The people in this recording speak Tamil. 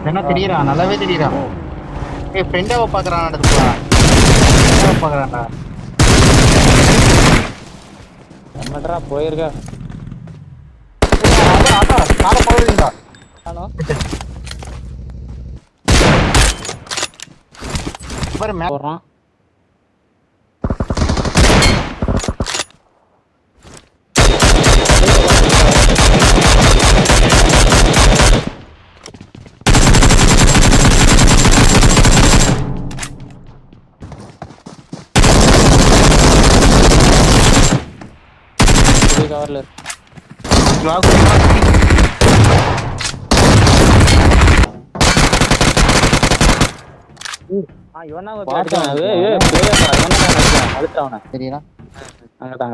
என்ன தெரியறான், நல்லாவே தெரியறான். ஏய் ஃப்ரெண்டாவை பாக்குறான், அடுத்து ஃப்ரெண்டாவை பாக்குறான்டா. நம்மடா போயிருக்க. அதான் கால போடுறீங்களா? ஹலோ பாரு மேல போறான். கவர்ல இவனா அழுத்தவன தெரியல. அங்கதான்